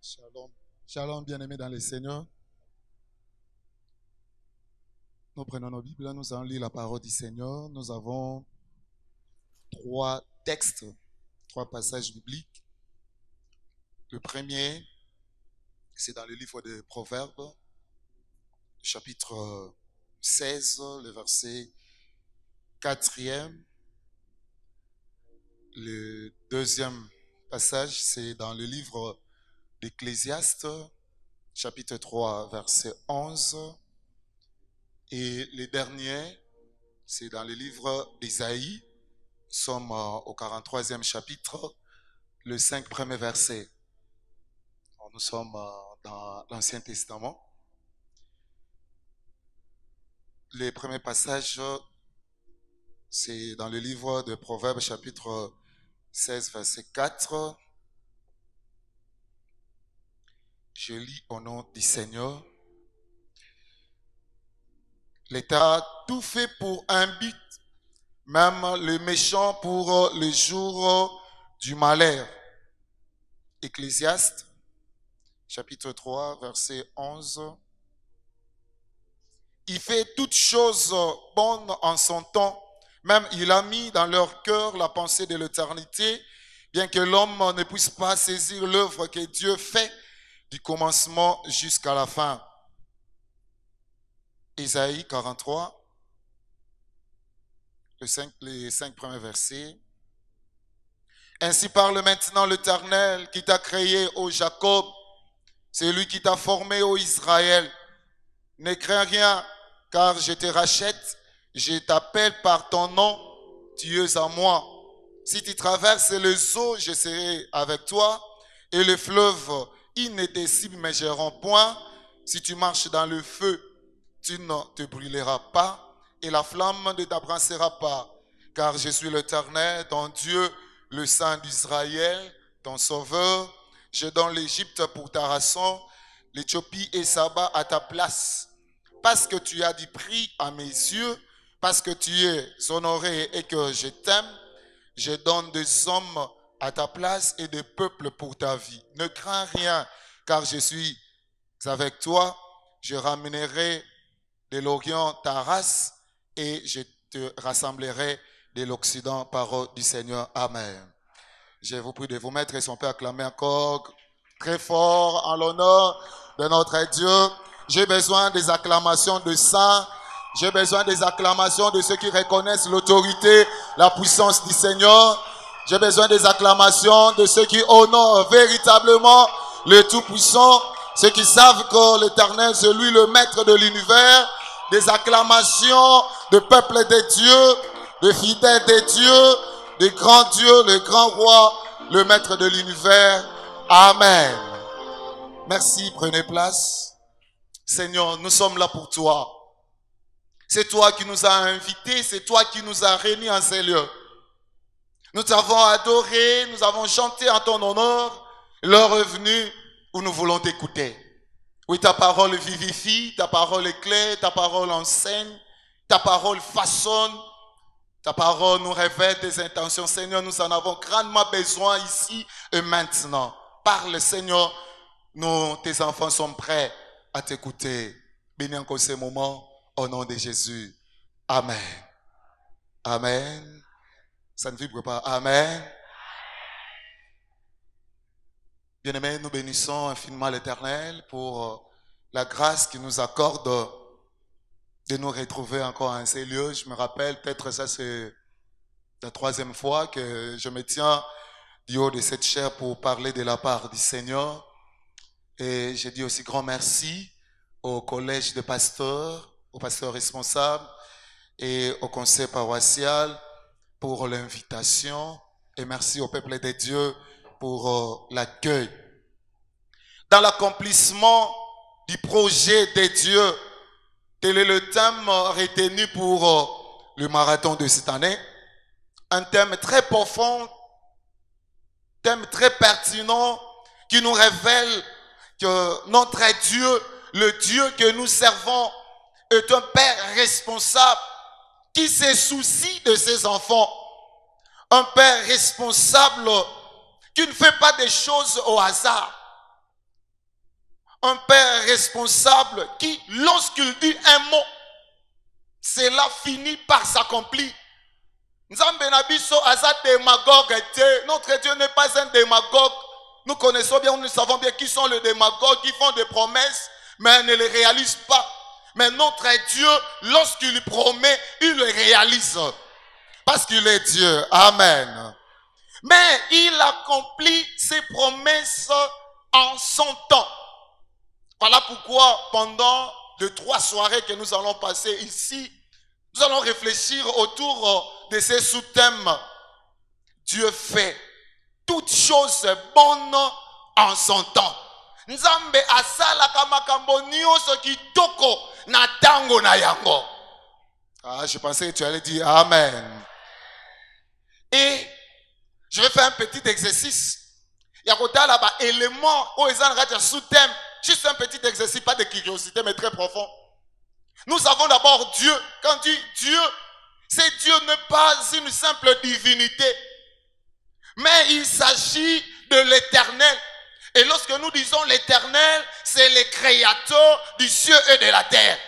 Shalom. Shalom, bien-aimés dans le Seigneur. Nous prenons nos Bibles, nous allons lire la parole du Seigneur. Nous avons trois textes, trois passages bibliques. Le premier, c'est dans le livre de Proverbes, chapitre 16, le verset 4e. Le deuxième passage, c'est dans le livre d'Ecclésiaste, chapitre 3, verset 11. Et le dernier, c'est dans le livre d'Ésaïe. Nous sommes au 43e chapitre, le 5 premiers versets. Nous sommes dans l'Ancien Testament. Le premier passage, c'est dans le livre de Proverbes, chapitre 16, verset 4. Je lis au nom du Seigneur. L'État a tout fait pour un but, même le méchant pour le jour du malheur. Ecclésiaste, chapitre 3, verset 11. Il fait toutes choses bonnes en son temps. Même il a mis dans leur cœur la pensée de l'éternité, bien que l'homme ne puisse pas saisir l'œuvre que Dieu fait du commencement jusqu'à la fin. Ésaïe 43, les 5 premiers versets. Ainsi parle maintenant l'Éternel qui t'a créé, ô Jacob, c'est lui qui t'a formé, ô Israël. Ne crains rien, car je te rachète, je t'appelle par ton nom, tu es à moi. Si tu traverses les eaux, je serai avec toi, et le fleuve, il ne te submergeront point. Si tu marches dans le feu, tu ne te brûleras pas, et la flamme ne t'abrasera pas, car je suis l'Éternel, ton Dieu, le Saint d'Israël, ton Sauveur. Je donne l'Égypte pour ta rançon, l'Éthiopie et Saba à ta place. Parce que tu as du prix à mes yeux, parce que tu es honoré et que je t'aime, je donne des hommes à ta place et des peuples pour ta vie. Ne crains rien, car je suis avec toi. Je ramènerai de l'Orient ta race et je te rassemblerai de l'Occident. Parole du Seigneur. Amen. Je vous prie de vous mettre et si on peut acclamer encore très fort en l'honneur de notre Dieu. J'ai besoin des acclamations de saints. J'ai besoin des acclamations de ceux qui reconnaissent l'autorité, la puissance du Seigneur. J'ai besoin des acclamations de ceux qui honorent véritablement le Tout-Puissant. Ceux qui savent que l'Éternel, c'est lui le maître de l'univers. Des acclamations de peuple de Dieu, de fidèles de Dieu, de grands dieux, le grand roi, le maître de l'univers. Amen. Merci, prenez place. Seigneur, nous sommes là pour toi. C'est toi qui nous as invités, c'est toi qui nous as réunis en ces lieux. Nous t'avons adoré, nous avons chanté en ton honneur. L'heure est venue où nous voulons t'écouter. Oui, ta parole vivifie, ta parole éclaire, ta parole enseigne, ta parole façonne, ta parole nous révèle tes intentions. Seigneur, nous en avons grandement besoin ici et maintenant. Parle, Seigneur, nous, tes enfants, sommes prêts à t'écouter. Bénis encore ces moments au nom de Jésus. Amen. Amen. Ça ne vibre pas. Amen. Bien-aimés, nous bénissons infiniment l'Éternel pour la grâce qu'il nous accorde de nous retrouver encore en ces lieux. Je me rappelle, peut-être ça c'est la troisième fois que je me tiens du haut de cette chaire pour parler de la part du Seigneur. Et je dis aussi grand merci au collège de pasteurs, aux pasteurs responsables et au conseil paroissial pour l'invitation. Et merci au peuple de Dieu pour l'accueil. Dans l'accomplissement du projet de Dieu, tel est le thème retenu pour le marathon de cette année. Un thème très profond, thème très pertinent qui nous révèle que notre Dieu, le Dieu que nous servons, est un Père responsable qui se soucie de ses enfants. Un Père responsable qui ne fait pas des choses au hasard. un père responsable qui, lorsqu'il dit un mot, cela finit par s'accomplir. Nzambe na biso aza démagogue. Notre Dieu n'est pas un démagogue. Nous connaissons bien, nous savons bien qui sont les démagogues, qui font des promesses, mais ne les réalisent pas. Mais notre Dieu, lorsqu'il promet, il le réalise. Parce qu'il est Dieu. Amen. Mais il accomplit ses promesses en son temps. Voilà pourquoi pendant les 3 soirées que nous allons passer ici, nous allons réfléchir autour de ces sous-thèmes. Dieu fait toutes choses bonnes en son temps. Nzambe asalaka makambo nyonso kitoko na tango na yango. Ah, je pensais que tu allais dire Amen. Et je vais faire un petit exercice. Il y a là-bas éléments où ils ont sous-thème. Juste un petit exercice, pas de curiosité, mais très profond. Nous avons d'abord Dieu. Quand on dit Dieu, c'est Dieu n'est pas une simple divinité, mais il s'agit de l'éternel. Et lorsque nous disons l'éternel, c'est le créateur du ciel et de la terre.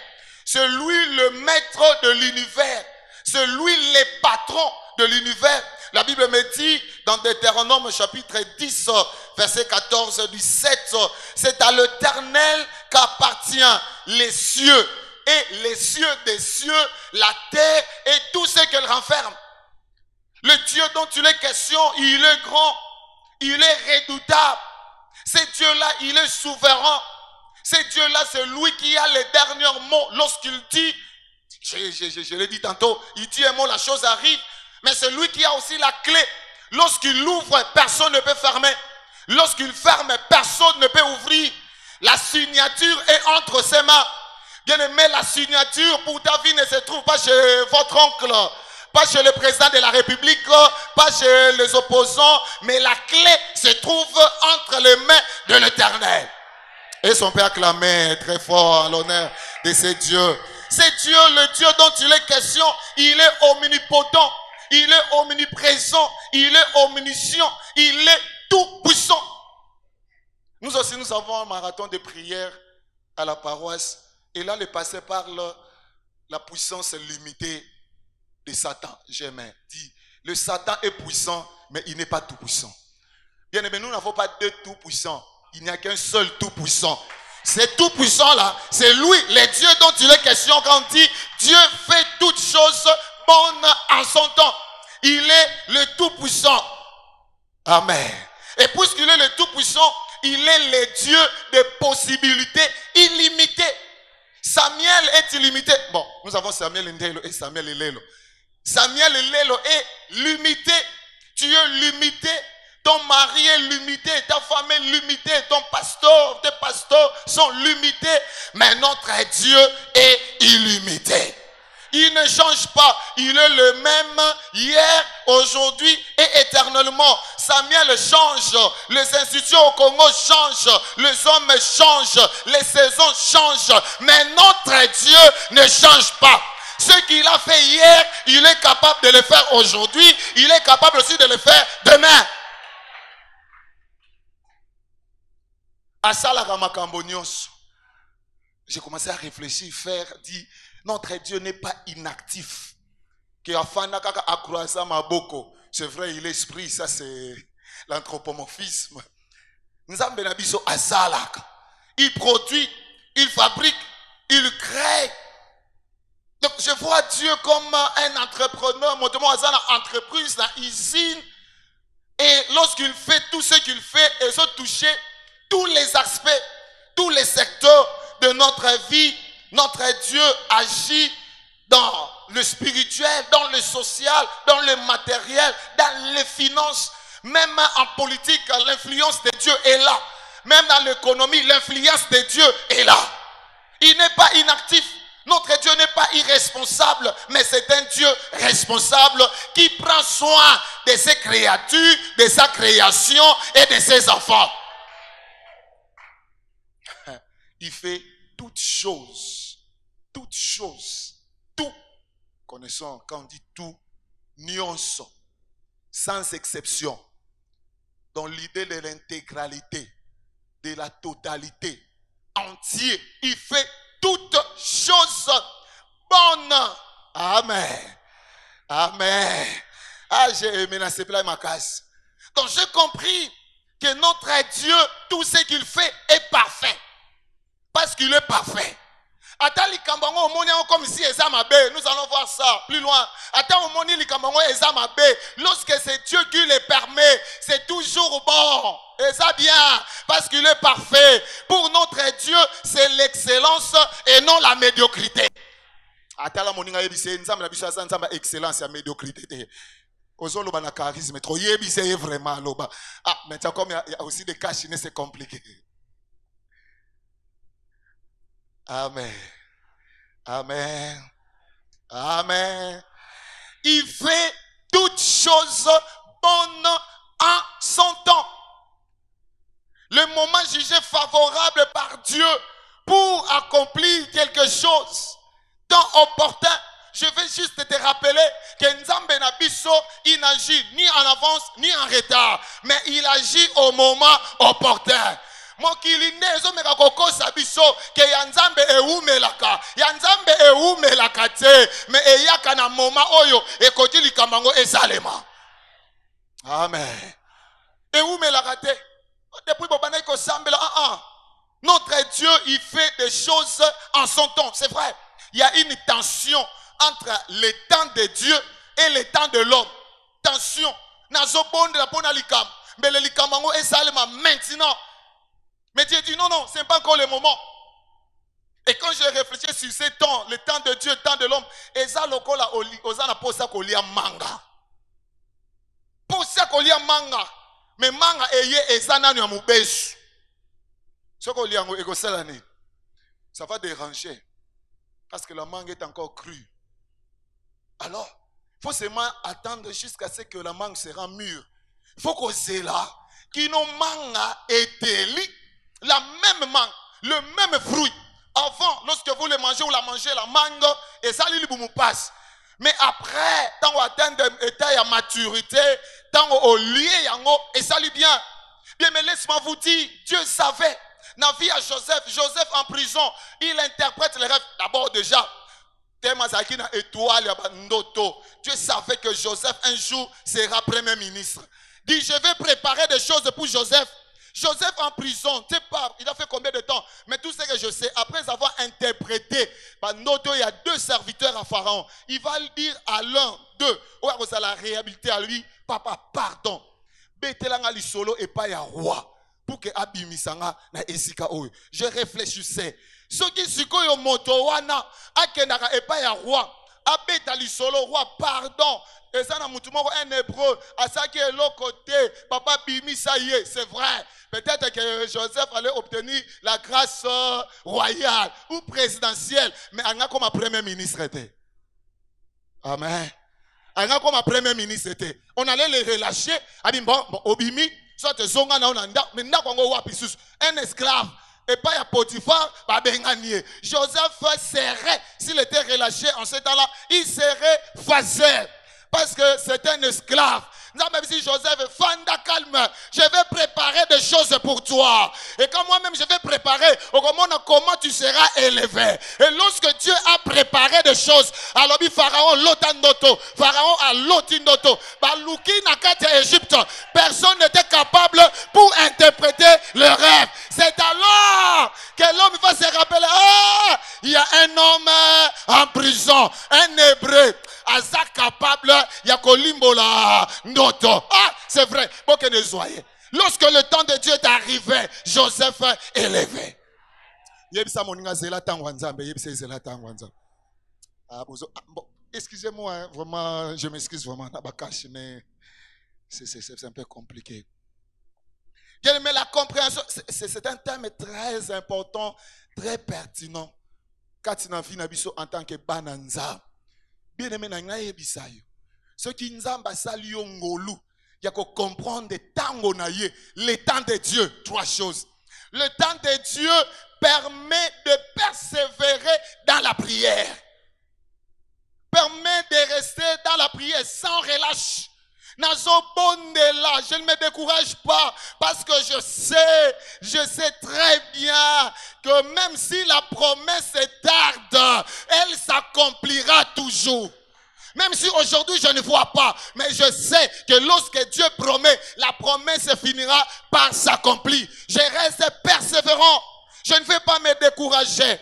C'est lui le maître de l'univers. C'est lui le patron de l'univers. La Bible me dit dans Deutéronome chapitre 10, verset 14-17, c'est à l'Éternel qu'appartient les cieux et les cieux des cieux, la terre et tout ce qu'elle renferme. Le Dieu dont il est question, il est grand, il est redoutable. Ce Dieu-là, il est souverain. Ce Dieu-là, c'est lui qui a les derniers mots lorsqu'il dit, je l'ai dit tantôt, il dit un mot, la chose arrive. Mais c'est lui qui a aussi la clé. Lorsqu'il ouvre, personne ne peut fermer. Lorsqu'il ferme, personne ne peut ouvrir. La signature est entre ses mains. Bien-aimé, la signature pour ta vie ne se trouve pas chez votre oncle, pas chez le président de la République, pas chez les opposants, mais la clé se trouve entre les mains de l'Éternel. Et son Père acclamait très fort à l'honneur de ces dieux. C'est Dieu, le Dieu dont il est question, il est omnipotent. Il est omniprésent, il est omniscient, il est tout puissant. Nous aussi, nous avons un marathon de prière à la paroisse. Et là, le pasteur parle la puissance limitée de Satan. J'aime dit, le Satan est puissant, mais il n'est pas tout puissant. Bien aimé, nous n'avons pas deux tout puissants. Il n'y a qu'un seul tout puissant. C'est tout puissant là, c'est lui, le Dieu dont il est question quand on dit Dieu fait toutes choses bonnes en son temps. Il est le tout-puissant. Amen. Et puisqu'il est le tout-puissant, il est le Dieu des possibilités illimitées. Samuel est illimité. Bon, nous avons Samuel Ndelo et Samuel Elelo. Samuel Elelo est limité. Tu es limité. Ton mari est limité, ta femme est limitée, ton pasteur, tes pasteurs sont limités. Mais notre Dieu est illimité. Il ne change pas. Il est le même hier, aujourd'hui et éternellement. Samuel change. Les institutions au Congo changent. Les hommes changent. Les saisons changent. Mais notre Dieu ne change pas. Ce qu'il a fait hier, il est capable de le faire aujourd'hui. Il est capable aussi de le faire demain. J'ai commencé à réfléchir, faire, dire, notre Dieu n'est pas inactif. C'est vrai, il est esprit, ça c'est l'anthropomorphisme. Il produit, il fabrique, il crée. Donc je vois Dieu comme un entrepreneur, montre-moi une entreprise, une usine. Et lorsqu'il fait tout ce qu'il fait, il se toucher tous les aspects, tous les secteurs de notre vie. Notre Dieu agit dans le spirituel, dans le social, dans le matériel, dans les finances. Même en politique, l'influence de Dieu est là. Même dans l'économie, l'influence de Dieu est là. Il n'est pas inactif. Notre Dieu n'est pas irresponsable, mais c'est un Dieu responsable qui prend soin de ses créatures, de sa création et de ses enfants. Il fait toutes choses, tout. Connaissons, quand on dit tout, nuance, sans exception, dans l'idée de l'intégralité, de la totalité, entier. Il fait toutes choses bonnes. Amen. Amen. Ah, j'ai aimé la séplaille ma case. Donc j'ai compris que notre Dieu, tout ce qu'il fait est parfait. Parce qu'il est parfait. Attends, comme si nous allons voir ça plus loin. Attends, lorsque c'est Dieu qui le permet, c'est toujours bon. Et ça bien, parce qu'il est parfait. Pour notre Dieu, c'est l'excellence et non la médiocrité. Attends, la moninga yebise, nzamba la bisha nzamba excellence et médiocrité. Ozolo bana charisme, trop yebise vraiment loba. Ah, mais comme il y a aussi des cachinés, c'est compliqué. Amen. Amen. Amen. Il fait toutes choses bonnes en son temps. Le moment jugé favorable par Dieu pour accomplir quelque chose, temps opportun. Je vais juste te rappeler que Nzambe Nabiso, il n'agit ni en avance ni en retard, mais il agit au moment opportun. Mokili nezo meka kokosa biso ke yanzambe eumelaka yanzambe eumelaka te me eyaka na moma oyo ekoti likambango esalema. Amen. Eumelaka te depuis bobana ko sambela notre Dieu il fait des choses en son temps, c'est vrai. Il y a une tension entre le temps de Dieu et le temps de l'homme. Tension nazo bonde la pona likam mais le likambango esalema maintenant. Mais Dieu dit non, ce n'est pas encore le moment. Et quand je réfléchis sur ce temps, le temps de Dieu, le temps de l'homme, eza lokola ozana posa kolia manga. Posa kolia manga. Mais manga eye eza nanu ya mubesu. Ce qu'on lit en égosalane, ça va déranger. Parce que la mangue est encore crue. Alors, il faut seulement attendre jusqu'à ce que la mangue sera mûre. Il faut qu'on sait là, qui nos manga été li. La même mangue, le même fruit. Avant, lorsque vous le mangez ou la mangez, la mangue, et ça, il vous passe. Mais après, tant qu'on atteint l'état de maturité, tant qu'on lié, et ça lui bien. Bien, mais laisse-moi vous dire, Dieu savait. Dans la vie à Joseph, Joseph en prison, il interprète les rêves. D'abord déjà, Dieu savait que Joseph un jour sera premier ministre. Dit, je vais préparer des choses pour Joseph. Joseph en prison, tu sais pas, il a fait combien de temps? Mais tout ce que je sais, après avoir interprété, il y a deux serviteurs à Pharaon. Il va le dire à l'un d'eux, ou à la réhabiliter à lui, papa, pardon. Betelanga li solo et pas ya roi. Pour que abimisanga na esika oyo. Je réfléchissais. Ce qui siko yo moto wana, akenaka et pas ya roi. Abeta li solo roi, pardon. Et ça, un hébreu, à ça qui est l'autre côté, papa Bimi, ça y est, c'est vrai. Peut-être que Joseph allait obtenir la grâce royale ou présidentielle, mais il a comme un premier ministre était. Amen. Il a comme un premier ministre était. On allait les relâcher. Il dit, bon, Obimi, soit zonga na onanda, mais n'a un esclave. Et pas à Potiphar, Joseph serait, s'il était relâché en ce temps-là, il serait facile. Parce que c'est un esclave. Même si Joseph est fanda calme, je vais préparer des choses pour toi. Et quand moi-même je vais préparer, comment tu seras élevé. Et lorsque Dieu a préparé des choses, alors Pharaon l'otandoto, Pharaon a l'otindoto, Balouki Nakata Égypte, personne n'était capable pour interpréter le rêve. C'est alors que l'homme va se rappeler, il y a un homme en prison, un hébreu. Aza capable, il y a Kolimbola, Noto. C'est vrai. Lorsque le temps de Dieu est arrivé, Joseph est élevé. Excusez-moi, vraiment, je m'excuse vraiment, mais c'est un peu compliqué. Mais la compréhension, c'est un thème très important, très pertinent. Quand tu n'as en tant que bananza. Bien aimé, ce qui nous a sali ngolu, il y a qu'on comprendre le temps de Dieu, trois choses. Le temps de Dieu permet de persévérer dans la prière. Permet de rester dans la prière sans relâche. Je ne me décourage pas parce que je sais très bien que même si la promesse est tarde, elle s'accomplira toujours. Même si aujourd'hui je ne vois pas, mais je sais que lorsque Dieu promet, la promesse finira par s'accomplir. Je reste persévérant. Je ne vais pas me décourager.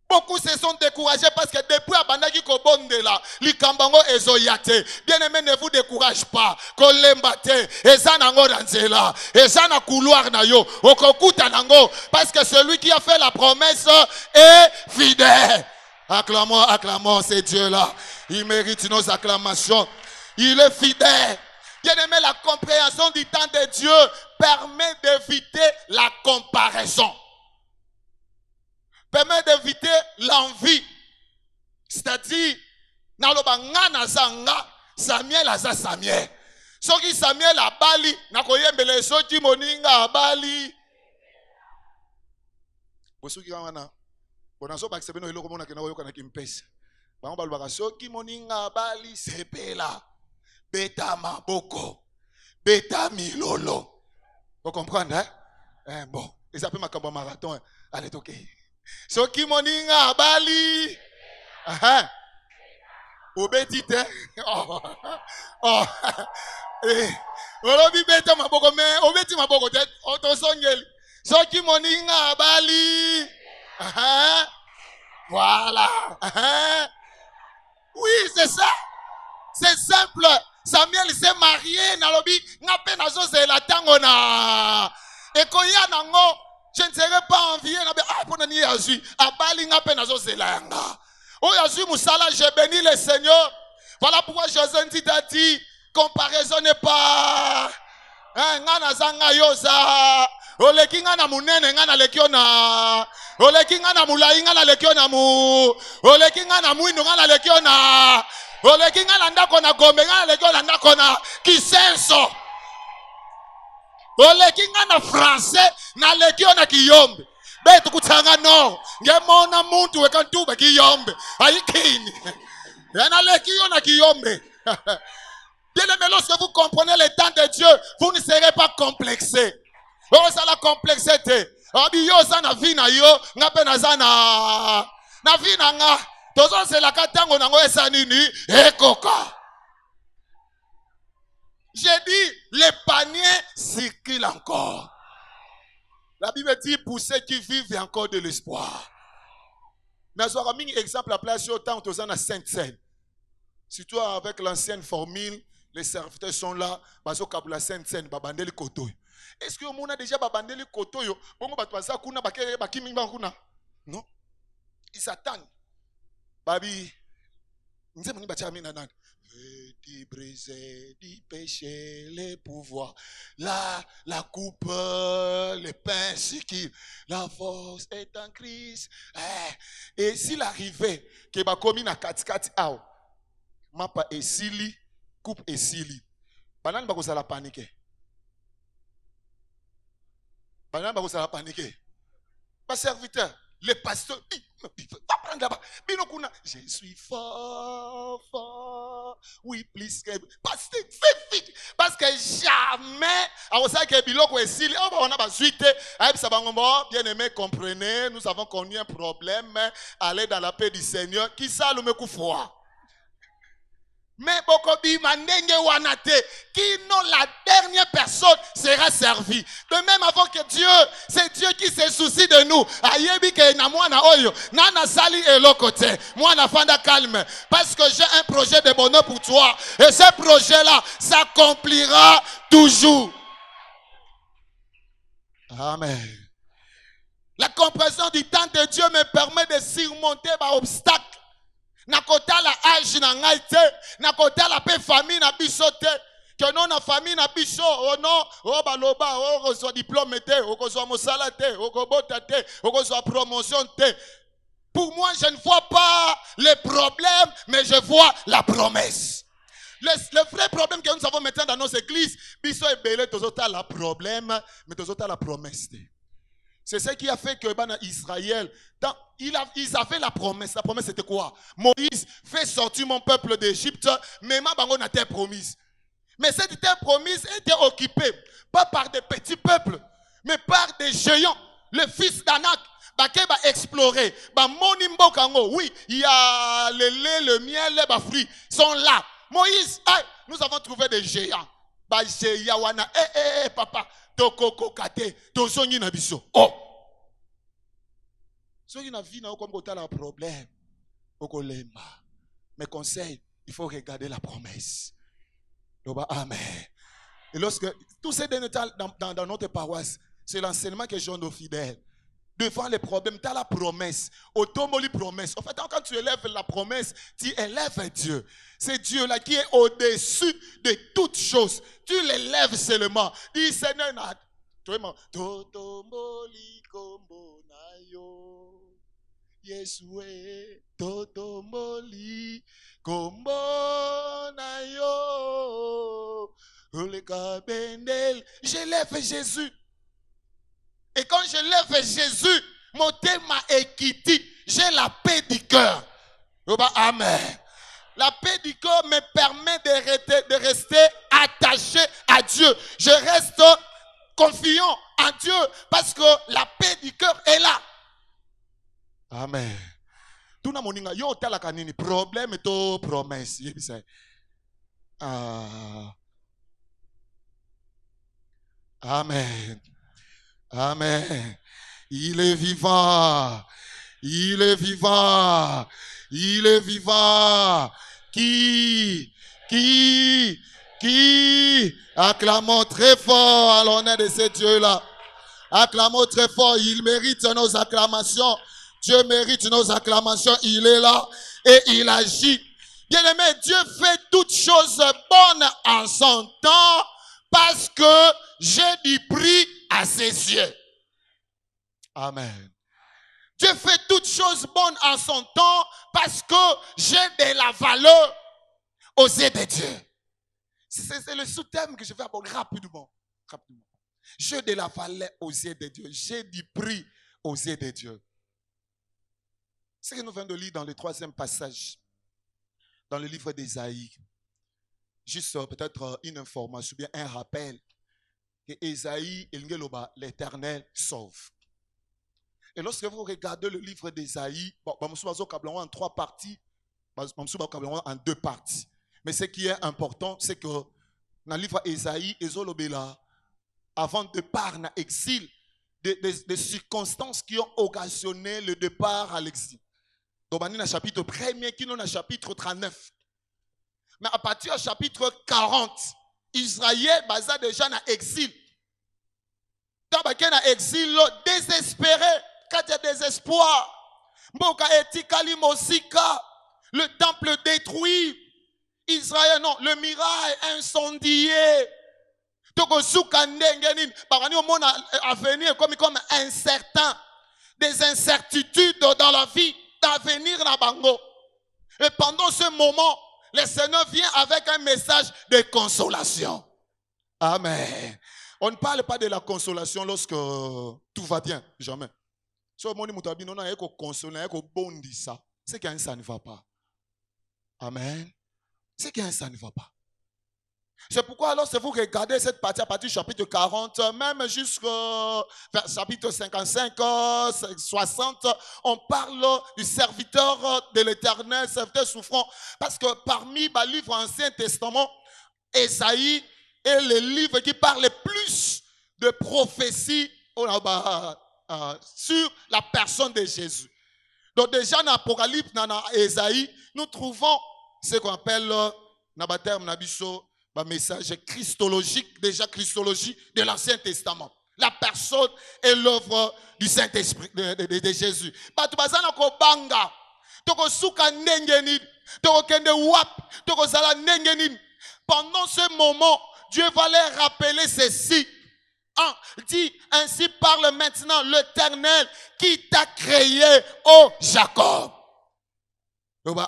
Beaucoup se sont découragés parce que depuis Abandaki Kobondela, Likambango Ezoyate. Bien-aimé, ne vous décourage pas. Kolembate, Ezanango Danzela, Ezana couloir Nayo, Okokuta Nango. Parce que celui qui a fait la promesse est fidèle. Acclamons, acclamons, c'est Dieu-là. Il mérite nos acclamations. Il est fidèle. Bien-aimé, la compréhension du temps de Dieu permet d'éviter la comparaison. Permet d'éviter l'envie. C'est-à-dire, naloba nga nazanga, Samuel aza Samuel. Soki Samuel abali, nakoyembele soki moninga abali. Bosuki kamana. Bonaso bakisebeno eloko mona kena oyoka na kimpesa. Bango balobaka soki moninga abali sepela. Beta maboko. Beta milolo. Vous comprenez, hein? Bon, ils appellent ma cambo marathon. Allez, ok. Soki moninga abali. Obetite. Oh. Olobi beta maboko me obeti maboko te otosongeli. Soki moninga abali. Voilà. Oui, c'est ça. C'est simple. Samuel s'est marié nalobi ngape nazo zela tango na. Ekoya nango. Je ne serai pas envié. Ponani Yazui. Abali ngape nazo zelanga. Oh Yazui Moussala, j'ai béni le Seigneur. Voilà pourquoi José t'a dit, comparaison n'est pas. Ngana zanga yoza. Oleki ngana munene ngana lekiona. Oleki ngana mulai ngana lekiona mu. Oleki ngana muindo ngana lekiona. Oleki ngana ndako na gombe ngana lekiona ndako na kisenso. Oleki ngana français na lekiona kiyombe. Betu kutanga no. Ngemona muntu wekantuba kiyombe. Ayikini. Yana lekiona kiyombe. Bien-aimé, lorsque vous comprenez le temps de Dieu, vous ne serez pas complexé. Oh, ça la complexité. Abiyo sa na vina yo, ngape na zana. Na vina nga. Tozo se la katango nango esa nini, ekoka. J'ai dit, les paniers circulent encore. La Bible dit, pour ceux qui vivent, il y a encore de l'espoir. Mais je vais un exemple à place au temps où tu es à Sainte-Seine. Surtout avec l'ancienne formule, les serviteurs sont là, bazo kabula Sainte-Seine, babandeli koto. Est-ce que on a déjà babandeli koto yo? Bongo batwaza kuna bakimi kuna? Non. Ils s'attendent. Babi, nous sommes nan. D'y briser, d'y pécher les pouvoirs. La coupe, les pains, la force est en crise. Et s'il arrivait que ba komi na katikati ao, mapa esili, coupe esili. Banan ba kozala paniquer. Banan ba kozala paniquer. Pas serviteur, les pasteurs, va prendre là-bas. Je suis fort, fort. Oui, please. Pasteur, fais vite. Parce que jamais, bien aimé, comprenez, nous avons connu un problème. Allez dans la paix du Seigneur. Qui ça le me foi? Mais Bokobi Mandenge Wanate, qui non la dernière personne sera servie. De même avant que Dieu, c'est Dieu qui se soucie de nous. Ayebi ke na mwana oyo, nana sali elokote, mwana fanda calme. Parce que j'ai un projet de bonheur pour toi. Et ce projet-là s'accomplira toujours. Amen. La compréhension du temps de Dieu me permet de surmonter les obstacles. Nakota la âge na ngaite, nakota la paix famille na bisote, que non na famille na biso, oh non, oh baloba, oh soit diplôme te, oh soit mosala te, oh kobota te, oh soit promotion te. Pour moi, je ne vois pas les problèmes, mais je vois la promesse. Le vrai problème que nous avons maintenant dans nos églises, biso et belé tozota la problème, mais tozota la promesse. C'est ce qui a fait que Israël, ils avaient la promesse. La promesse c'était quoi? Moïse, fais sortir mon peuple d'Égypte, mais ma bango n'a pas promise. Mais cette terre promise était occupée, pas par des petits peuples, mais par des géants. Le fils d'Anak, qui va explorer. Oui, il y a le lait, le miel, les fruits sont là. Moïse, nous avons trouvé des géants. Papa, tokoko kate, tozongi na biso. Oh! Soki na vie na comme kota la problème. Okolema. Mes conseils, il faut regarder la promesse. Amen. Et lorsque tous ces derniers temps dans notre paroisse, c'est l'enseignement que je donne aux fidèles. Devant les problèmes, tu as la promesse. Automoli promesse. En fait, quand tu élèves la promesse, tu élèves Dieu. C'est Dieu là qui est au-dessus de toutes choses. Tu l'élèves seulement. Dis Seigneur, Totomoli kombo na yo. Yesue, Totomoli kombo na yo. J'élève Jésus. Et quand je lève Jésus, mon thème est quitté. J'ai la paix du cœur. Amen. La paix du cœur me permet de rester attaché à Dieu. Je reste confiant en Dieu parce que la paix du cœur est là. Amen. Tout le monde a yo tala kanini problème to promesse. Amen. Amen. Il est vivant. Il est vivant. Il est vivant. Qui acclamons très fort à l'honneur de ce Dieu-là. Acclamons très fort. Il mérite nos acclamations. Dieu mérite nos acclamations. Il est là et il agit. Bien-aimé, Dieu fait toutes choses bonnes en son temps parce que j'ai du prix à ses yeux. Amen. Dieu fait toutes choses bonnes en son temps parce que j'ai de la valeur aux yeux de Dieu. C'est le sous-thème que je vais aborder rapidement. J'ai de la valeur aux yeux de Dieu. J'ai du prix aux yeux de Dieu. Ce que nous venons de lire dans le 3e passage, dans le livre d'Ésaïe, juste peut-être une information, bien un rappel, que Ésaïe, l'Éternel sauve. Et lorsque vous regardez le livre d'Ésaïe, en 3 parties, en 2 parties. Mais ce qui est important, c'est que dans le livre d'Ésaïe, avant de départ en exil, des circonstances qui ont occasionné le départ à l'exil. Donc, dans le chapitre 1er, qui est dans le chapitre 39. Mais à partir du chapitre 40, Israël basa déjà dans l'exil. Dans l'exil, désespéré, quand il y a désespoir, le temple détruit, Israël, non, le mirail incendié. Donc, à venir comme incertain, des incertitudes dans la vie, d'avenir na bango. Et pendant ce moment, le Seigneur vient avec un message de consolation. Amen. On ne parle pas de la consolation lorsque tout va bien, jamais. C'est qu'un ça ne va pas. Amen. C'est qu'un ça ne va pas. C'est pourquoi alors si vous regardez cette partie à partir du chapitre 40, même jusqu'au chapitre 55, 60, on parle du serviteur de l'Éternel, serviteur souffrant. Parce que parmi les livres Ancien Testament, Ésaïe est le livre qui parle plus de prophéties sur la personne de Jésus. Donc déjà dans l'Apocalypse, dans Ésaïe, nous trouvons ce qu'on appelle un message christologique, déjà christologie de l'Ancien Testament. La personne et l'œuvre du Saint-Esprit de Jésus. Pendant ce moment, Dieu va leur rappeler ceci. Dit, ainsi parle maintenant l'Éternel qui t'a créé, ô Jacob.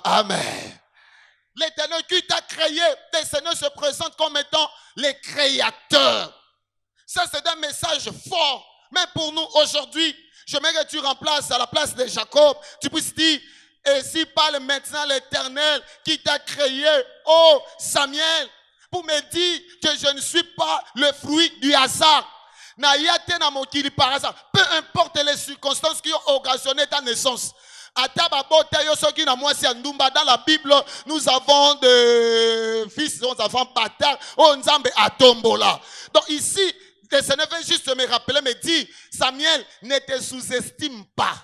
Amen. L'Éternel qui t'a créé, le Seigneur se présente comme étant le créateur. Ça, c'est un message fort. Mais pour nous, aujourd'hui, j'aimerais que tu remplaces à la place de Jacob, tu puisses dire, ainsi parle maintenant l'Éternel qui t'a créé, ô Samuel. pour me dire que je ne suis pas le fruit du hasard. Par hasard. Peu importe les circonstances qui ont occasionné ta naissance. Dans la Bible, nous avons des fils, nous avons bâtards, donc ici, le Seigneur veut juste me rappeler, me dire, Samuel, ne te sous-estime pas.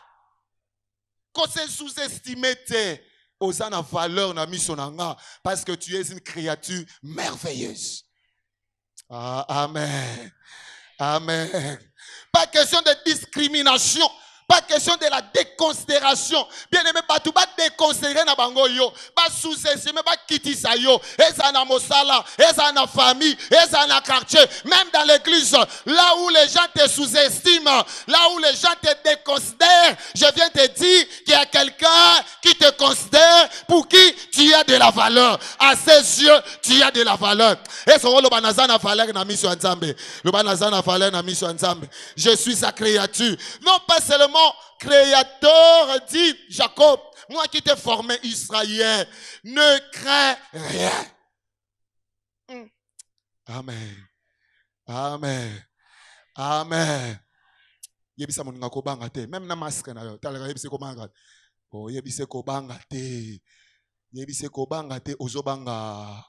Quand c'est sous-estimé, aux en valeur na missionanga, parce que tu es une créature merveilleuse. Ah, amen. Amen. Pas question de discrimination. Pas question de la déconsidération. Bien aimé, pas tout, pas déconsidérer na bango yo. Pas sous-estimer, pas quitter ça yo. Et ça na mosala, et ça na famille, et ça na quartier. Même dans l'église, là où les gens te sous-estiment, là où les gens te déconsidèrent, je viens te dire qu'il y a quelqu'un qui te considère pour qui tu as de la valeur. À ses yeux, tu as de la valeur. Et ce le banazan a valeur na mission Nzambe. Le banazan a valeur na mission Nzambe. Je suis sa créature. Non pas seulement créateur, dit Jacob, moi qui t'ai formé Israël, ne crains rien. Amen. Amen. Amen. Yebisa moninga ko banga te, même na masque na yo, talaka yebise ko banga. Oh yebise ko banga te. Yebise ko banga te ozobanga.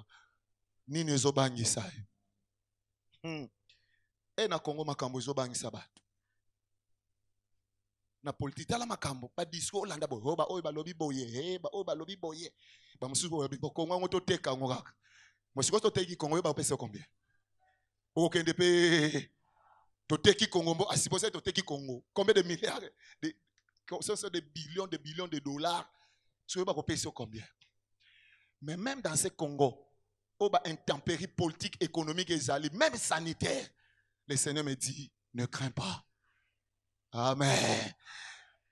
Nini ezobangisa. E na Congo makambo ezobangisa bato. Na politique tala makambo pas discours landa boy oba oba lobi boye ba oba lobi boye ba mususu bo Congo ngoto teka ngora mususu to teki Congo ba pesa combien o kende pe to teki Congo bo asipose to teki Congo combien de milliards de ce sont des billions de dollars tu ba pesa combien mais même dans ce Congo oba intempérie politique économique et même sanitaire le Seigneur me dit ne crains pas. Amen.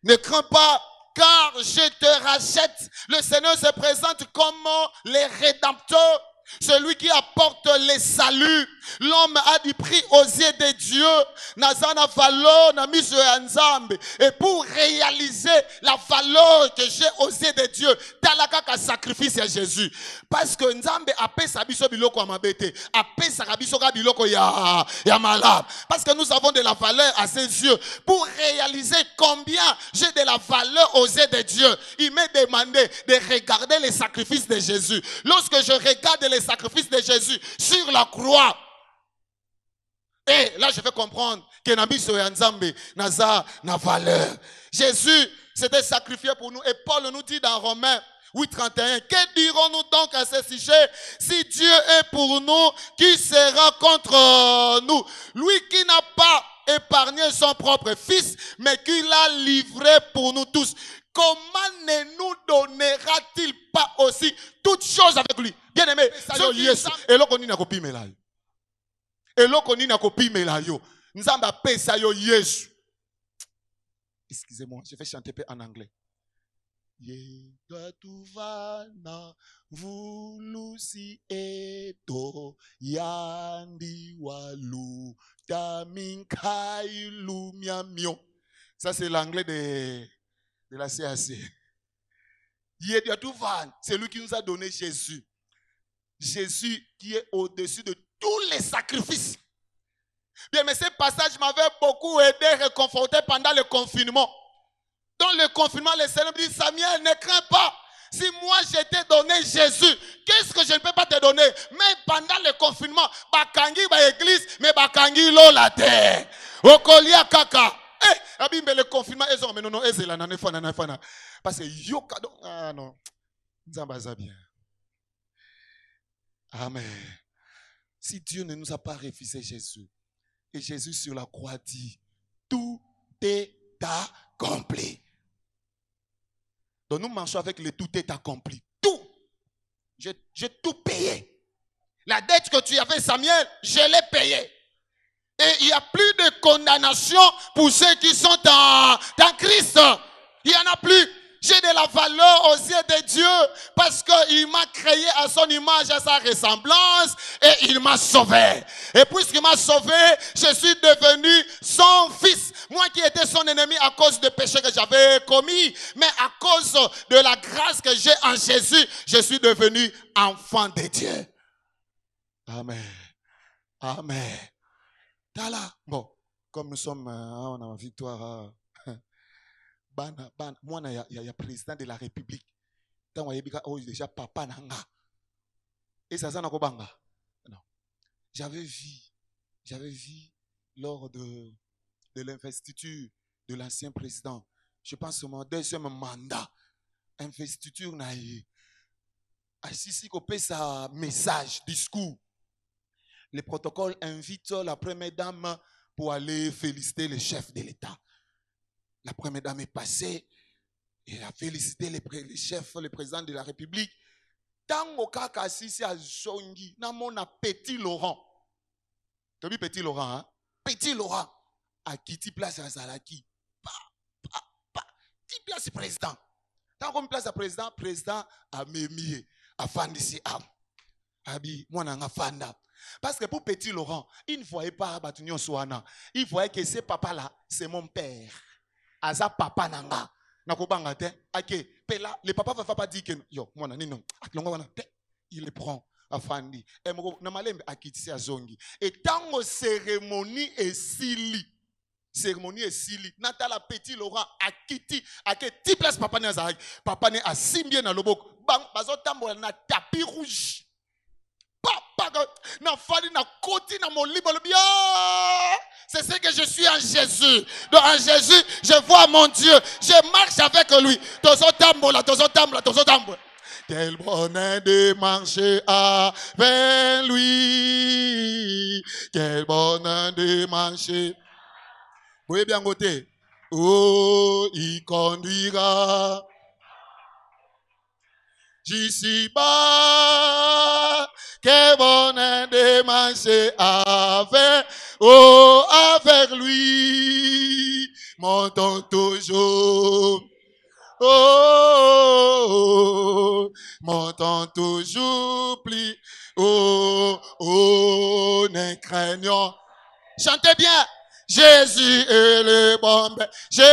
Ne crains pas, car je te rachète. Le Seigneur se présente comme le rédempteur, celui qui apporte les saluts. L'homme a du prix aux yeux de Dieu. Nazana valeur na mise Nzambe. Et pour réaliser la valeur que j'ai aux yeux de Dieu, talaka sacrifice à Jésus. Parce que Nzambe appelle sa biso biloko amabete, appelle sa biso biloko ya malade. Parce que nous avons de la valeur à ses yeux. Pour réaliser combien j'ai de la valeur aux yeux de Dieu, il m'a demandé de regarder les sacrifices de Jésus. Lorsque je regarde les sacrifices de Jésus sur la croix, et là, je vais comprendre que Nabiso et Nzambe n'a valeur. Jésus s'était sacrifié pour nous. Et Paul nous dit dans Romains 8:31, que dirons-nous donc à ce sujet? Si Dieu est pour nous, qui sera contre nous? Lui qui n'a pas épargné son propre fils, mais qui l'a livré pour nous tous. Comment ne nous donnera-t-il pas aussi toutes choses avec lui? Bien aimé, et là, on y a copié là. Et là, on y a copié là. Nzamba pesa yo Yesu. Excusez-moi, je vais chanter en anglais. Yeda tuvana vulusi eto yandi walu taminkai lumiamio. Ça c'est l'anglais de la CAC. Yeda tuvana, c'est lui qui nous a donné Jésus. Jésus qui est au-dessus de tous les sacrifices. Bien, mais ce passage m'avait beaucoup aidé, réconforté pendant le confinement. Dans le confinement, le Seigneur me dit, Samuel, ne crains pas. Si moi je t'ai donné Jésus, qu'est-ce que je ne peux pas te donner? Mais pendant le confinement, bakangi ba église, mais bakangi lo la terre. Okolia kaka. Eh, abimbe le confinement, mais non, ezela na nefana. Parce que yoka donc, ah non, Nzambaza bien. Amen. Si Dieu ne nous a pas refusé Jésus, et Jésus sur la croix dit, tout est accompli. Donc nous marchons avec le tout est accompli. Tout. J'ai tout payé. La dette que tu avais, Samuel, je l'ai payée. Et il n'y a plus de condamnation pour ceux qui sont dans Christ. Il n'y en a plus. J'ai de la valeur aux yeux de Dieu parce qu'il m'a créé à son image, à sa ressemblance et il m'a sauvé. Et puisqu'il m'a sauvé, je suis devenu son fils. Moi qui étais son ennemi à cause des péchés que j'avais commis, mais à cause de la grâce que j'ai en Jésus, je suis devenu enfant de Dieu. Amen. Amen. Tala. Bon, comme nous sommes, on a une victoire. Moi, il y a président de la République. Tant déjà papa nanga. Et ça n'a pas non. J'avais vu lors de l'investiture de l'ancien président, je pense mon deuxième mandat, investiture na Assisi copé sa message, discours. Le protocole invite la première dame pour aller féliciter le chef de l'État. La première dame est passée et elle a félicité le chef, le président de la République. Tango kaka assisi à Zongi, na mona Petit Laurent. Tu as vu Petit Laurent, hein? Petit Laurent. À Kitty place à Zalaki. Qui place président? Tant qu'on place à président, président a mémié. A fandisi am. Abi, moi n'a fanda. Parce que pour Petit Laurent, il ne voyait pas Batunyon Soana. Il voyait que ce papa-là, c'est mon père. Aza papa nanga. Nakobanga te. Ok. Pela, le papa va pas dire que yo, moi non. Il le prend. Afandi. Et moi, namalembe akitisi azongi. Et tant cérémonie est sili. Cérémonie est sili. Natala Petit Laurent akiti. Ake ti place papa ne azari. Papa ne a simbie na lobok. Bang, bazo tambo na tapis rouge. C'est ce que je suis en Jésus. Donc en Jésus, je vois mon Dieu. Je marche avec lui. Quel bonheur de marcher avec lui. Quel bonheur de marcher. Vous voyez bien côté. Oh, il conduira. J'ici-bas, quel bonheur de marcher avec lui, montons toujours, montons toujours plus, ne craignons. Chantez bien. Jésus est le bon berger,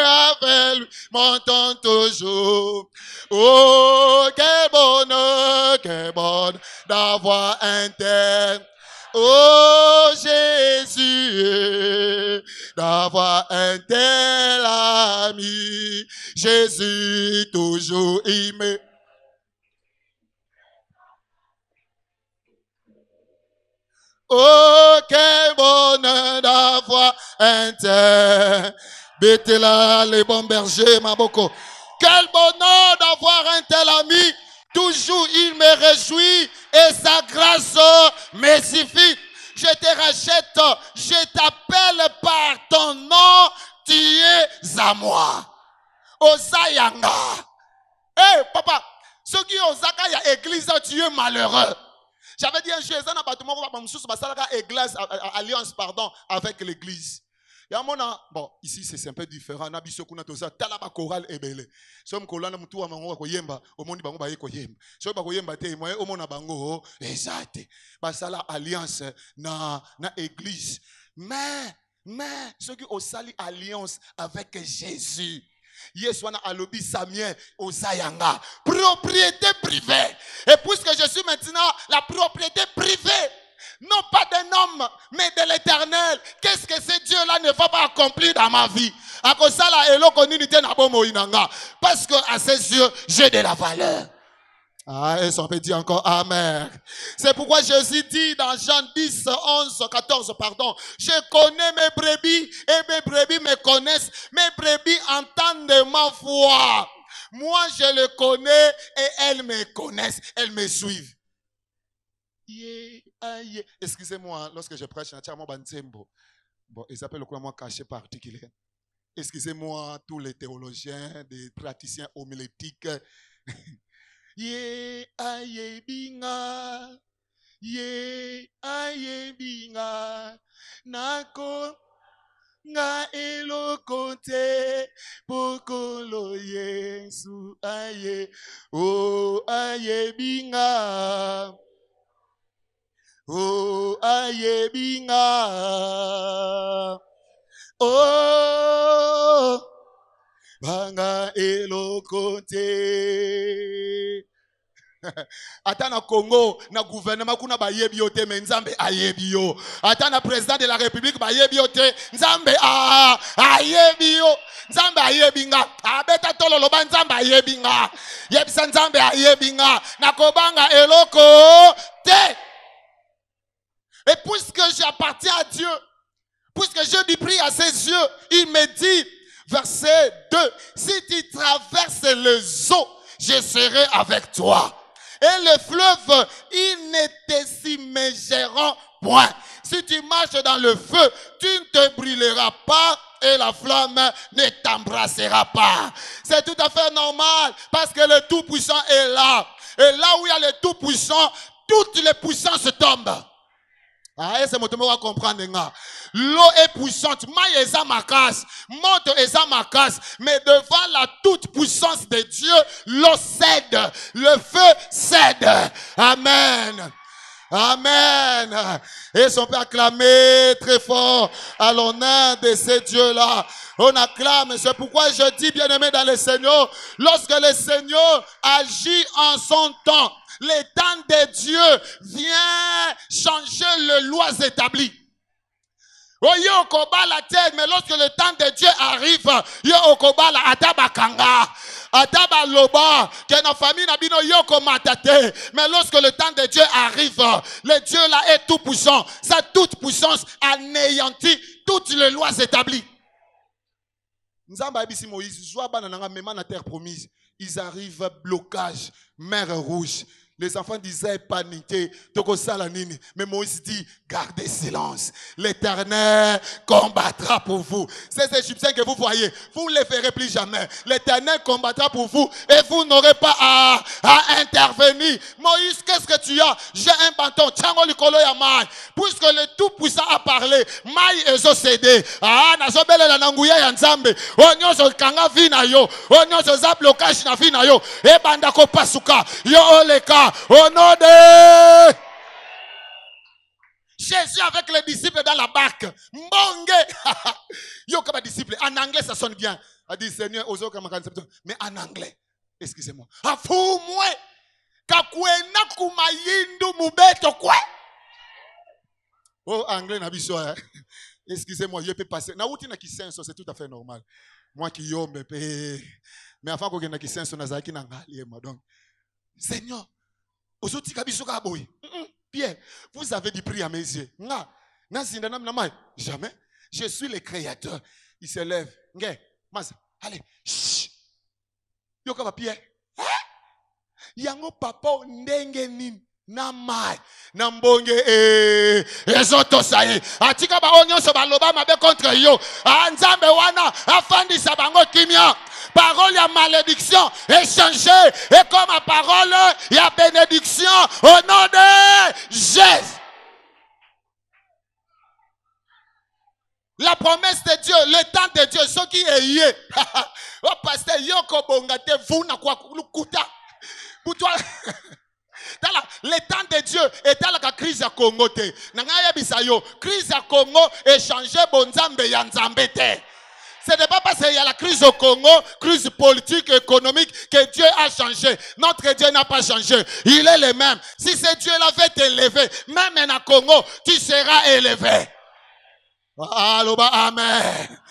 avec lui, montons toujours. Oh, quel bonheur d'avoir un tel. Oh, Jésus, d'avoir un tel ami. Jésus, toujours aimé. Oh, quel bonheur d'avoir un tel. Bêtez-là, les bons bergers, Maboko. Quel bonheur d'avoir un tel ami. Toujours il me réjouit et sa grâce me suffit. Je te rachète, je t'appelle par ton nom, tu es à moi. Osayanga. Hey, papa, ceux qui ont Osaka, il y a église, tu es malheureux. J'avais dit un jour, alliance, pardon, avec l'église. Bon, ici c'est un peu différent. Talaba choral ebele. Somme kolana mutu wa mango ko yemba, omoni bango ba yeko yemba. So ba ko yemba te moye omona bango ezate. Basala alliance na église. Mais ceux qui ont sali alliance avec Jésus. Yeswana alobi Samuel Osayanga. Propriété privée. Et puisque je suis maintenant la propriété privée, non pas d'un homme, mais de l'Éternel, qu'est-ce que ce Dieu-là ne va pas accomplir dans ma vie? Parce que à ses yeux, j'ai de la valeur. Ah, et ça peut dire encore Amen. C'est pourquoi Jésus dit dans Jean 10, 11, 14, pardon, je connais mes brebis et mes brebis me connaissent. Mes brebis entendent ma voix. Moi, je le connais et elles me connaissent. Elles me suivent. Excusez-moi, lorsque je prêche, bon, ils s'appellent le moi caché particulier. Excusez-moi, tous les théologiens, des praticiens homilétiques. Ye aye binga, nako nga elokote pokolo Yesu aye, oh aye binga, oh aye binga, oh banga elokote. Ata na Congo, na gouvernement kuna ba yebi yo te, mais Nzambe ayebi yo. Ata na président de la République ba yebi yo te, Nzambe ayebi yo. Nzambe ayebi nga. Abeta tolo loba Nzambe ayebi nga. Yebisa Nzambe ayebi nga. Na kobanga eloko te. Et puisque j'appartiens à Dieu, puisque je lui prie à ses yeux, il me dit, verset 2, si tu traverses les eaux, je serai avec toi. Et le fleuve, ils ne te s'immergeront point. Si tu marches dans le feu, tu ne te brûleras pas et la flamme ne t'embrassera pas. C'est tout à fait normal parce que le Tout-Puissant est là. Et là où il y a le Tout-Puissant, toutes les puissances tombent. Ah, et c'est mon tomo à comprendre. L'eau est puissante. Maï est ma casse. Monte est ma casse. Mais devant la toute puissance de Dieu, l'eau cède. Le feu cède. Amen. Amen. Et on peut acclamer très fort à l'honneur de ces dieux-là. On acclame. C'est pourquoi je dis, bien-aimé dans le Seigneur, lorsque le Seigneur agit en son temps, le temps de Dieu vient changer les lois établies. Oyo okoba la terre, mais lorsque le temps de Dieu arrive, yo okoba la ataba kanga, ataba loba, que nos familles n'abino yo komatate. Mais lorsque le temps de Dieu arrive, le Dieu là est tout puissant. Sa toute puissance anéantit toutes les lois établies. Nzamba abisi Moïse, joa bana nanga mema na terre promise. Ils arrivent blocage, mer rouge. Les enfants d'Israël paniquaient. Mais Moïse dit, gardez silence. L'Éternel combattra pour vous. Ces Égyptiens que vous voyez, vous ne les verrez plus jamais. L'Éternel combattra pour vous et vous n'aurez pas à intervenir. Moïse, qu'est-ce que tu as? J'ai un bâton. Puisque le Tout-Puissant a parlé, Maï ezo cédé. Ah, nazobele la nangouya ya nzambe. Onyoso kanga vina yo. Onyoso za blocage na vina yo. E bandako pasuka. Yo oleka. Au nom de Jésus avec les disciples dans la barque. Mbonge. Yo comme disciple. En anglais ça sonne bien. A dit Seigneur, mais en anglais. Excusez-moi. Afumwe. Kakwena kumayindu mubeto kwe. Oh anglais na biso. Excusez-moi, je peux passer. Na uti na kisenso, c'est tout à fait normal. Moi qui yombe pe. Mais avant qu'on na kisenso na zaki na ngali donc. Seigneur, Pierre, vous avez dit prier à mes yeux. Jamais. Je suis le créateur. Il se lève. Allez. Yoka Pierre. Yango papa ndenge nini. Namai. Nambonge ezoto saye. Atika ba onyo so baloba mabe contre yo. Anzambe wana afandi sabango kimia. Parole à malédiction échangée et comme à parole il y a bénédiction au nom de Jésus. La promesse de Dieu, le temps de Dieu, ce qui est yé. Oh pasteur, yoko bongate vous na kwa lukuta. Pour toi. Le temps de Dieu est dans la crise à Congo. Nangaya bisayo, crise à Congo échangé bonzambe yanzambe te. Ce n'est pas parce qu'il y a la crise au Congo, crise politique, économique, que Dieu a changé. Notre Dieu n'a pas changé. Il est le même. Si ce Dieu-là veut t'élever, même en Congo, tu seras élevé. Aloba amen.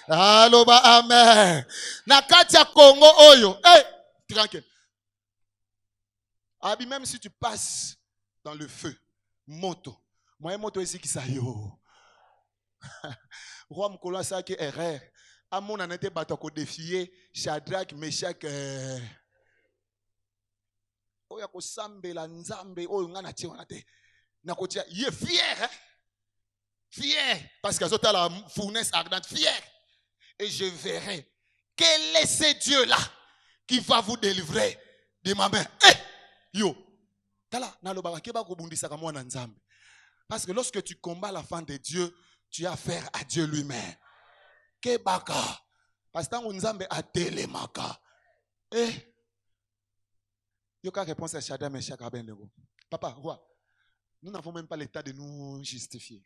Aloba amen. Nakatia Congo oyo. Hey, tranquille. Abi, même si tu passes dans le feu, moto. Moi, moto ici qui ça yo. Roi Mkola sa qui erreur. À mon année batako défier Shadrach, Meshach. Oya ko sambe la nzambe oyo ngana ti wana te. Nakotia il est fier hein? Fier parce que a la fournaise ardente fier. Et je verrai quel est ce Dieu là qui va vous délivrer de ma main. Hey! Yo. Tala nalobaka ke ba ko bundisa ka mwana nzambe. Parce que lorsque tu combats la fin de Dieu, tu as affaire à Dieu lui-même. Kebaka. Parce que nzambe a telemaka. Eh. Yo ka réponse à Shadrach, Meshach, Abednego. Papa, roi, nous n'avons même pas l'état de nous justifier.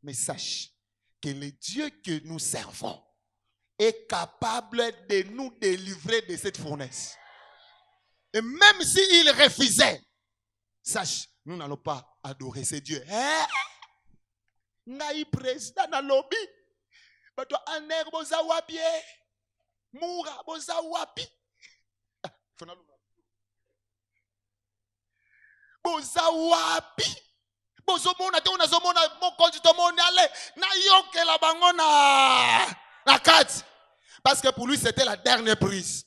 Mais sache que le Dieu que nous servons est capable de nous délivrer de cette fournaise. Et même s'il refusait, sache, nous n'allons pas adorer ces dieux. Ngai président na lobby. Bato aner boza wapi. Moura boza wapi. Boza wapi. Bozo mona te onazo mona mokonzi to mona ale na yokela bango na kati. Parce que pour lui c'était la dernière prise.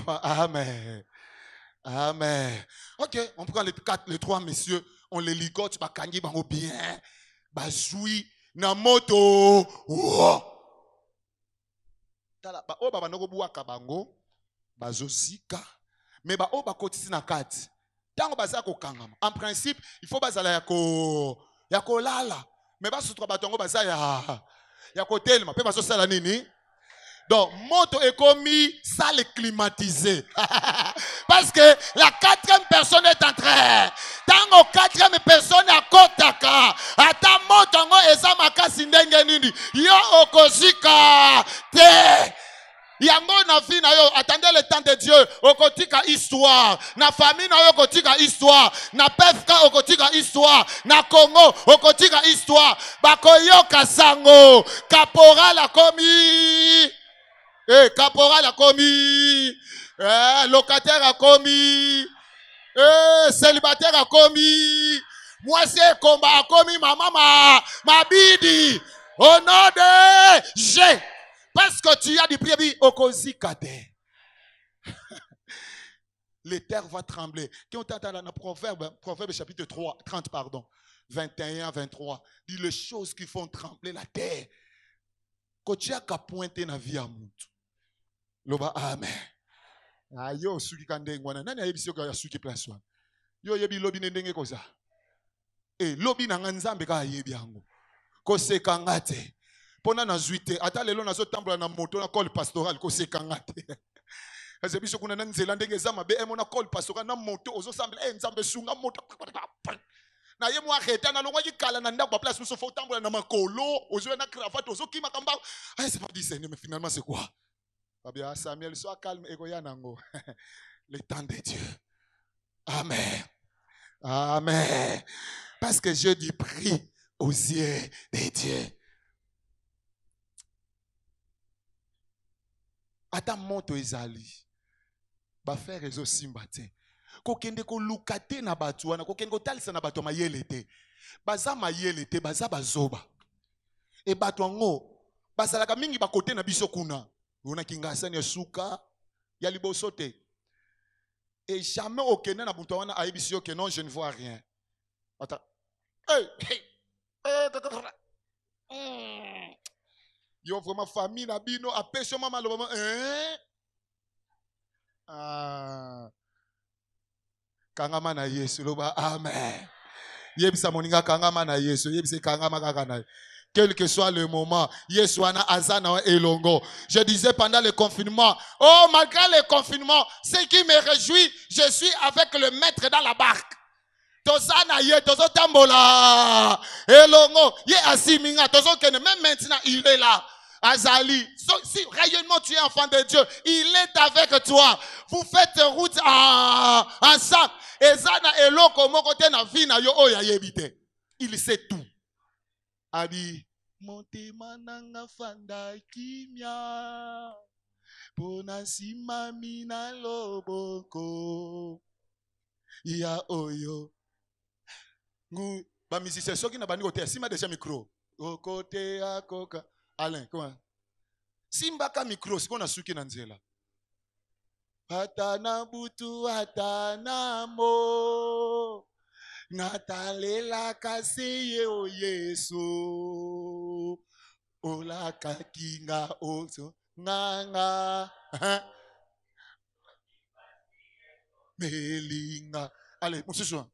Amen. Amen. Ok, on prend les trois messieurs, on les ligote, bakangi bango bien, bazoui na moto. Tala ba o baba noko buaka bango, bazozika, mais ba o bakotisi na kati. Tango baza ko kangama. En principe, il faut bazala ya ko lala, mais ba sutwa batongo baza ya ko telema, pe bazo sala nini? Donc, moto est commis salle climatisée. Parce que la quatrième personne est en train. Tango quatrième personne à Kotaka. Ata motongo eza makasi ndenge nini. Yo okozika te. Yango na vie na yo. Attendez le temps de Dieu. Okotika histoire. Na famille na yo okotika histoire. Na PFK okotika histoire. Na Congo okotika histoire. Bakoyoka sango. Caporal a commis. Caporal a commis, locataire a commis, célibataire a commis, moisier combat a commis, ma bidi, au nom de Jésus. Parce que tu as dit prière, okozikate. Les terres vont trembler. Qui ont entendu dans Proverbe chapitre 3, 30, pardon, 21, 23, dit les choses qui font trembler la terre. Quand tu as qu'à pointer dans la vie à Moutou. Loba amen. Yo suki kande ngwana nani ayebisi yo ka suki place wana. Yo yebi lobi ndenge koza. Lobi na nzambe ka yebi yango. Ko sekanga te. Pona na zuite ata lelo nazo tambola na moto na col pastoral ko sekanga te. Azebiso kuna na nzela ndenge za mabe emona col pastoral na moto ozo sambela nzambe sunga moto. Na ye mwa reta na longwa kala na ndako ba place muso fo tambola na makolo ozo na cravate ozo kima kamba. C'est pas dit Seigneur mais finalement c'est quoi? Samuel, sois calme et goyanango. Le temps de Dieu. Amen. Amen. Parce que je dis prie aux yeux de Dieu. Ata moto ezali. Ba faire ezo simba te. Kokende ko lukate na batu wana, kokende ko talisa na batu mayele te. Baza mayele te, baza bazoba. E batu ngo, basalaka mingi ba kote na biso kuna. On a kingasani ya suka ya libosote. Et jamais aucun na buntawana aibisi que non, je ne vois rien. Attends. Yo vraiment famille na bino apesho mama lo mama kangama na Yesu loba amen. Yebisa moninga kangama na Yesu, yebisa kangama kaka na. Quel que soit le moment, Yeswana Azana et Longo. Je disais pendant le confinement, oh, malgré le confinement, ce qui me réjouit, je suis avec le maître dans la barque. Tosana ye, tozo tambola. Et Longo, ye asiminga, tozo kene, même maintenant, il est là. Azali, si réellement tu es enfant de Dieu, il est avec toi. Vous faites route ensemble. Ezana et Longo, mon côté na vina yo oya yebite. Il sait tout. Adi motema nanga fanda kimia pona simami na loboko ya oyo ngu ba musicien soki na bani côté sima déjà micro au côté ya koka Alain comment simba ka micro siko na suki na nzela atana butu atana mo Natalela kaseye o Yesu Ola kakinga ozo Nanga Melinga Allez, mon soir.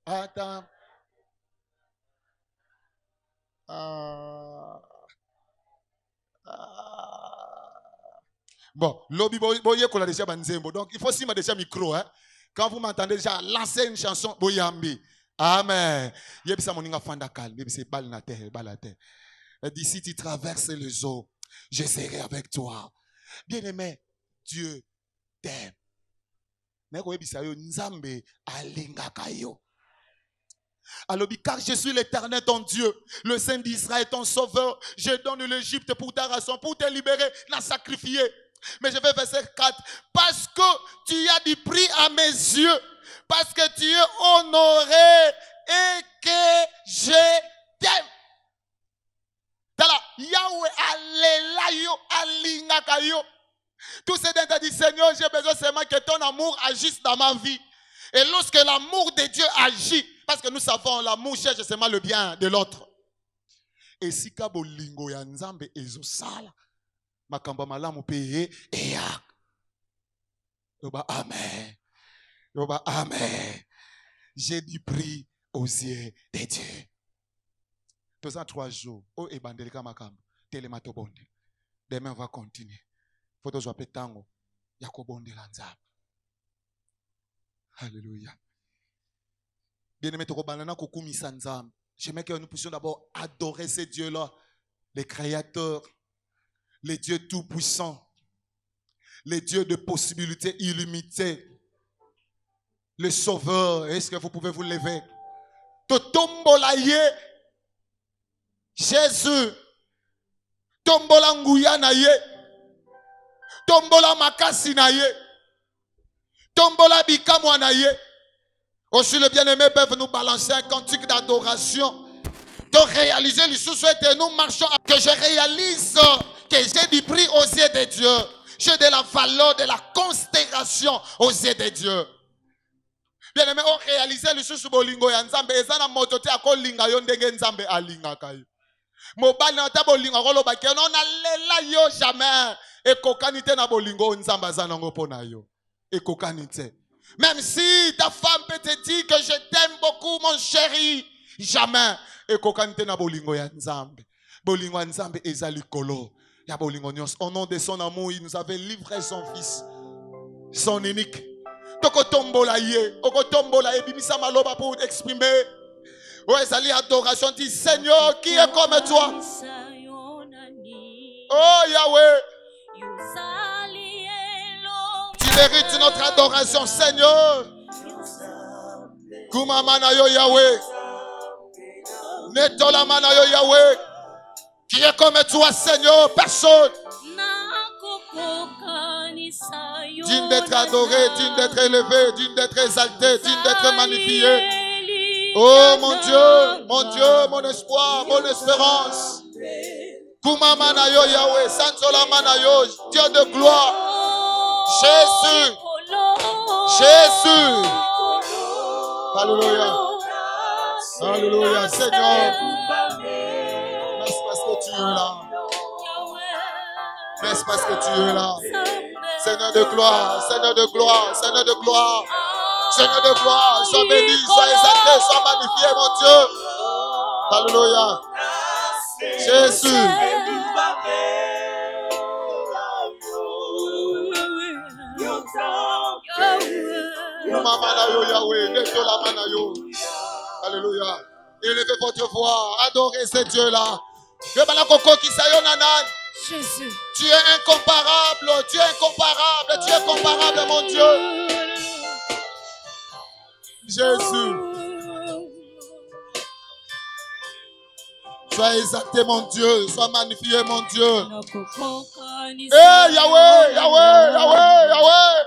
Attends. Bon, lobby boye kola déjà banzembo. Donc il faut si ma déjà micro hein. Quand vous m'entendez déjà lancer une chanson, boyambi. Amen. Yebisa moninga fanda calme, yebisa bal na terre, bal na terre. D'ici tu traverses les eaux, je serai avec toi. Bien-aimé, Dieu t'aime. Mais koyebisa yo nzambe alingaka yo. Alobi, car je suis l'Éternel ton Dieu, le Saint d'Israël ton sauveur. Je donne l'Égypte pour ta rançon, pour te libérer, la sacrifier. Mais je vais verset 4. Parce que tu as du prix à mes yeux, parce que tu es honoré et que je t'aime. Tala, Yahweh alela yo, alingaka yo. Tout ce dont tu as dit, Seigneur, j'ai besoin seulement que ton amour agisse dans ma vie. Et lorsque l'amour de Dieu agit, parce que nous savons, l'amour cherche seulement le bien de l'autre. Et si kabo lingo ya nzambe ezosala, makamba malamu peye eyak. Yoba amen. Yoba amen. J'ai du prix aux yeux de Dieu. Tous en 3 jours, oh ebandelika makamba, telemato bonde. Demain on va continuer. Faut que je sois tango, yakobonde lanzab. Alléluia. Bien-aimé, j'aimerais que nous puissions d'abord adorer ces dieux-là, les créateurs, les dieux tout-puissants, les dieux de possibilités illimitées, les sauveurs. Est-ce que vous pouvez vous lever? Totombolaye, Jésus, tombola nguya na ye, tombola makasi na ye, tombola bikamwa na ye. Aussi le bien-aimé peuvent nous balancer un cantique d'adoration. De réaliser les choses et nous marchons. Que je réalise que j'ai du prix aux yeux de Dieu. J'ai de la valeur, de la considération aux yeux de Dieu. Bien-aimé, on réalise les choses sur bolingo ya nzambe. Ezana motote akolinga yo ndenge nzambe alinga kayo. Mobali na tabolinga koloba ke non alela yo jamais. E kokanite na bolingo nzamba zanango pona yo. E kokanite. Même si ta femme peut te dire que je t'aime beaucoup, mon chéri, jamais. Et kokanite na bolingo ya nzambe. Bolingo ya nzambe ezali kolo. Ya bolingo nyos. Au nom de son amour, il nous avait livré son fils, son unique. Toko tombola ye, oko tombola ye, bimisa maloba pour exprimer. Ouais, ezali adoration. Dit Seigneur, qui est comme toi? Oh Yahweh. Mérite notre adoration, Seigneur. Kumamana yo Yahweh. Netolamana yo Yahweh. Qui est comme toi, Seigneur? Personne. Digne d'être adoré, digne d'être élevé, digne d'être exalté, digne d'être magnifié. Oh mon Dieu, mon espoir, mon espérance. Kumamana yo Yahweh. Santolamana yo, Dieu de gloire. Jésus, Jésus, alléluia, alléluia, Seigneur, merci parce que tu es là, merci parce que tu es là, Seigneur de gloire, Seigneur de gloire, Seigneur de gloire, Seigneur de gloire, sois béni, sois exalté, sois magnifié, mon Dieu, alléluia, Jésus. Alléluia. Élevez votre voix. Adorez ce Dieu-là. Jésus. Tu es incomparable. Tu es incomparable. Tu es comparable, mon Dieu. Jésus. Sois exalté, mon Dieu. Sois magnifié, mon Dieu. Hey, Yahweh, Yahweh, Yahweh, Yahweh.